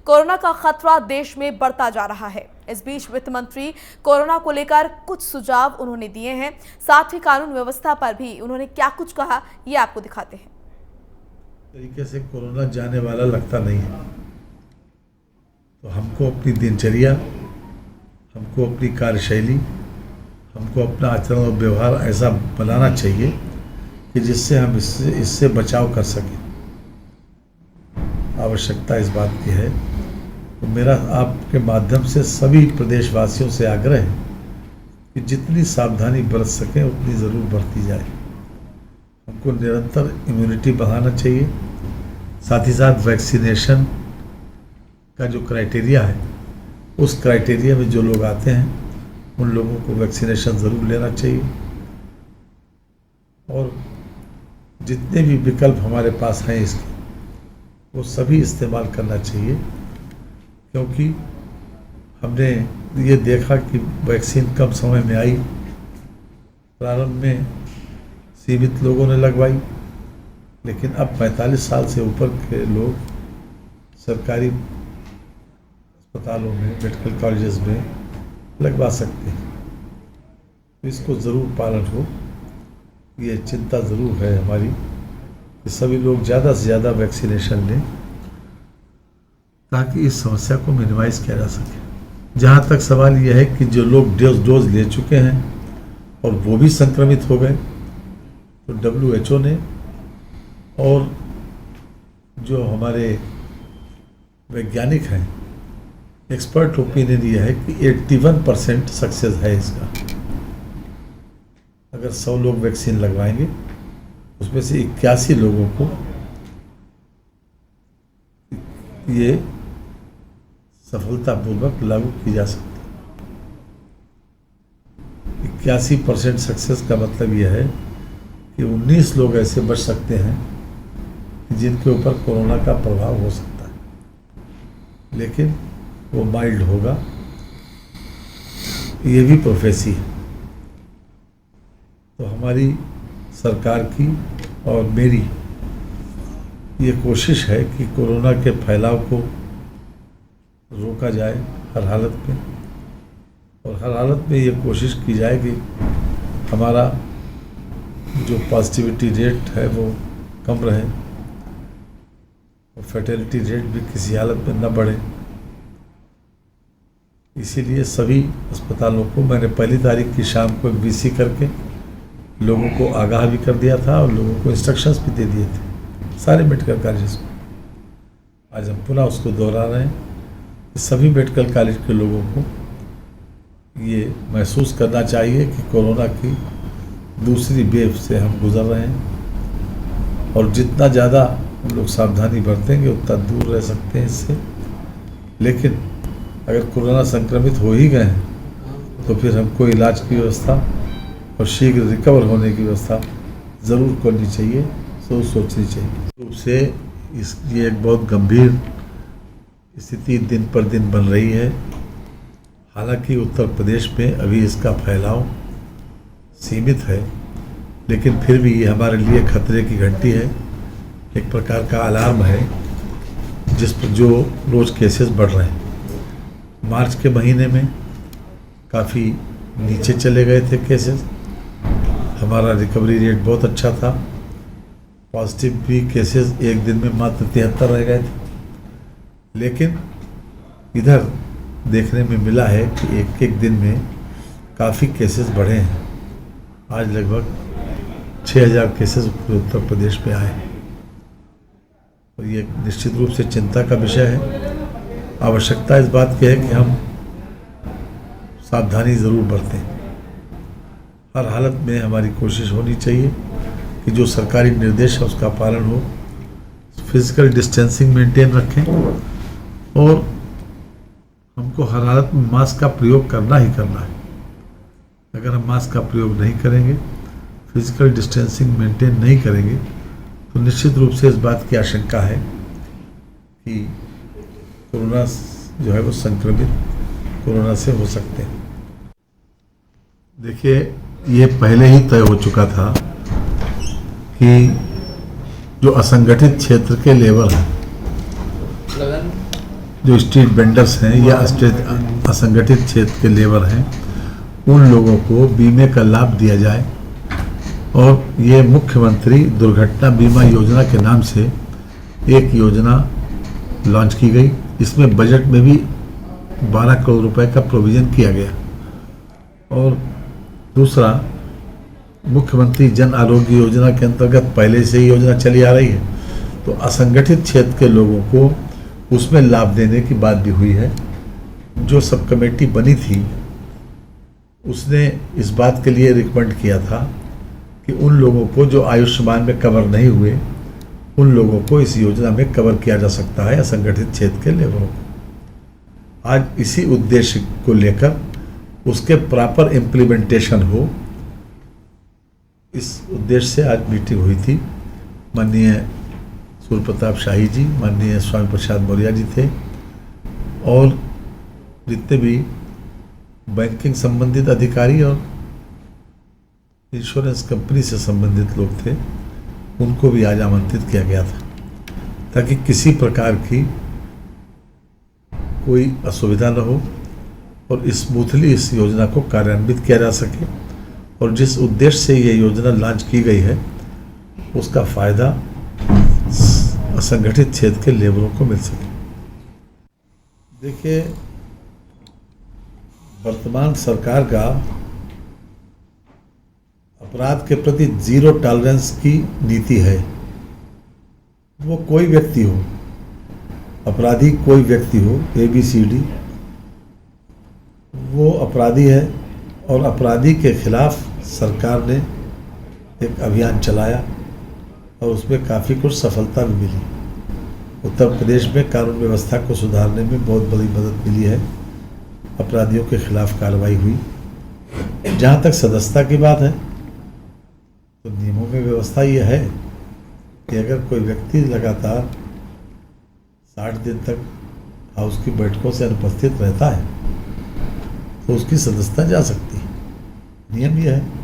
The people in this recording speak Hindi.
कोरोना का खतरा देश में बढ़ता जा रहा है। इस बीच वित्त मंत्री कोरोना को लेकर कुछ सुझाव उन्होंने दिए हैं। साथ ही कानून व्यवस्था पर भी उन्होंने क्या कुछ कहा, ये आपको दिखाते हैं। तरीके से कोरोना जाने वाला लगता नहीं है, तो हमको अपनी दिनचर्या, हमको अपनी कार्यशैली, हमको अपना आचरण और व्यवहार ऐसा बनाना चाहिए कि जिससे हम इससे बचाव कर सकें। आवश्यकता इस बात की है, तो मेरा आपके माध्यम से सभी प्रदेशवासियों से आग्रह है कि जितनी सावधानी बरत सकें उतनी ज़रूर बरती जाए। हमको निरंतर इम्यूनिटी बढ़ाना चाहिए। साथ ही साथ वैक्सीनेशन का जो क्राइटेरिया है, उस क्राइटेरिया में जो लोग आते हैं उन लोगों को वैक्सीनेशन ज़रूर लेना चाहिए। और जितने भी विकल्प हमारे पास हैं इसके, वो सभी इस्तेमाल करना चाहिए, क्योंकि हमने ये देखा कि वैक्सीन कम समय में आई। प्रारंभ में सीमित लोगों ने लगवाई, लेकिन अब 45 साल से ऊपर के लोग सरकारी अस्पतालों में, मेडिकल कॉलेजेस में लगवा सकते हैं। तो इसको ज़रूर पालन हो। ये चिंता ज़रूर है हमारी कि सभी लोग ज़्यादा से ज़्यादा वैक्सीनेशन लें, ताकि इस समस्या को मिनिमाइज किया जा सके। जहाँ तक सवाल यह है कि जो लोग डोज ले चुके हैं और वो भी संक्रमित हो गए, तो WHO ने और जो हमारे वैज्ञानिक हैं, एक्सपर्ट ओपिनियन ये है कि 81% सक्सेस है इसका। अगर 100 लोग वैक्सीन लगवाएंगे, उसमें से 81 लोगों को ये सफलतापूर्वक लागू की जा सकती है। 81% सक्सेस का मतलब यह है कि 19 लोग ऐसे बच सकते हैं जिनके ऊपर कोरोना का प्रभाव हो सकता है, लेकिन वो माइल्ड होगा। ये भी प्रोफेसी है। तो हमारी सरकार की और मेरी ये कोशिश है कि कोरोना के फैलाव को रोका जाए हर हालत में, और हर हालत में ये कोशिश की जाए कि हमारा जो पॉजिटिविटी रेट है वो कम रहे और फर्टिलिटी रेट भी किसी हालत में न बढ़े। इसीलिए सभी अस्पतालों को मैंने 1 तारीख की शाम को VC करके लोगों को आगाह भी कर दिया था और लोगों को इंस्ट्रक्शंस भी दे दिए थे, सारे मेडिकल कॉलेज को। आज हम पुनः उसको दोहरा रहे हैं कि सभी मेडिकल कॉलेज के लोगों को ये महसूस करना चाहिए कि कोरोना की दूसरी वेव से हम गुजर रहे हैं, और जितना ज़्यादा हम लोग सावधानी बरतेंगे उतना दूर रह सकते हैं इससे। लेकिन अगर कोरोना संक्रमित हो ही गए हैं, तो फिर हमको इलाज की व्यवस्था और शीघ्र रिकवर होने की व्यवस्था ज़रूर करनी चाहिए, सोचनी चाहिए। रूप से ये एक बहुत गंभीर स्थिति दिन पर दिन बन रही है। हालांकि उत्तर प्रदेश में अभी इसका फैलाव सीमित है, लेकिन फिर भी ये हमारे लिए खतरे की घंटी है, एक प्रकार का अलार्म है जिस पर जो रोज़ केसेस बढ़ रहे हैं। मार्च के महीने में काफ़ी नीचे चले गए थे केसेस, हमारा रिकवरी रेट बहुत अच्छा था। पॉजिटिव भी केसेस एक दिन में मात्र 73 रह गए थे, लेकिन इधर देखने में मिला है कि एक दिन में काफ़ी केसेस बढ़े हैं। आज लगभग 6000 केसेस उत्तर प्रदेश में आए हैं, और ये निश्चित रूप से चिंता का विषय है। आवश्यकता इस बात की है कि हम सावधानी ज़रूर बरतें। हर हालत में हमारी कोशिश होनी चाहिए कि जो सरकारी निर्देश है उसका पालन हो, फिजिकल डिस्टेंसिंग मेंटेन रखें, और हमको हर हालत में मास्क का प्रयोग करना ही करना है। अगर हम मास्क का प्रयोग नहीं करेंगे, फिजिकल डिस्टेंसिंग मेंटेन नहीं करेंगे, तो निश्चित रूप से इस बात की आशंका है कि कोरोना जो है वो संक्रमित कोरोना से हो सकते हैं। देखिए, ये पहले ही तय हो चुका था कि जो असंगठित क्षेत्र के लेबर हैं जो स्ट्रीट वेंडर्स हैं या असंगठित क्षेत्र के लेबर हैं, उन लोगों को बीमे का लाभ दिया जाए। और ये मुख्यमंत्री दुर्घटना बीमा योजना के नाम से एक योजना लॉन्च की गई। इसमें बजट में भी 12 करोड़ रुपए का प्रोविज़न किया गया। और दूसरा, मुख्यमंत्री जन आरोग्य योजना के अंतर्गत पहले से ही योजना चली आ रही है, तो असंगठित क्षेत्र के लोगों को उसमें लाभ देने की बात भी हुई है। जो सब कमेटी बनी थी उसने इस बात के लिए रिकमेंड किया था कि उन लोगों को जो आयुष्मान में कवर नहीं हुए, उन लोगों को इस योजना में कवर किया जा सकता है, असंगठित क्षेत्र के लेबरों को। आज इसी उद्देश्य को लेकर उसके प्रॉपर इम्प्लीमेंटेशन हो, इस उद्देश्य से आज मीटिंग हुई थी। माननीय सूर्य प्रताप शाही जी, माननीय स्वामी प्रसाद मौर्य जी थे और जितने भी बैंकिंग संबंधित अधिकारी और इंश्योरेंस कंपनी से संबंधित लोग थे, उनको भी आज आमंत्रित किया गया था, ताकि किसी प्रकार की कोई असुविधा न हो और स्मूथली इस योजना को कार्यान्वित किया जा सके। और जिस उद्देश्य से ये योजना लॉन्च की गई है, उसका फ़ायदा असंगठित क्षेत्र के लेबरों को मिल सके। देखिए, वर्तमान सरकार का अपराध के प्रति जीरो टॉलरेंस की नीति है। वो कोई व्यक्ति हो, अपराधी कोई व्यक्ति हो, ABCD, वो अपराधी है। और अपराधी के खिलाफ सरकार ने एक अभियान चलाया और उसमें काफ़ी कुछ सफलता भी मिली। उत्तर प्रदेश में कानून व्यवस्था को सुधारने में बहुत बड़ी मदद मिली है, अपराधियों के खिलाफ कार्रवाई हुई। जहाँ तक सदस्यता की बात है, तो नियमों में व्यवस्था ये है कि अगर कोई व्यक्ति लगातार 60 दिन तक हाउस की बैठकों से अनुपस्थित रहता है तो उसकी सदस्यता जा सकती है। नियम यह है।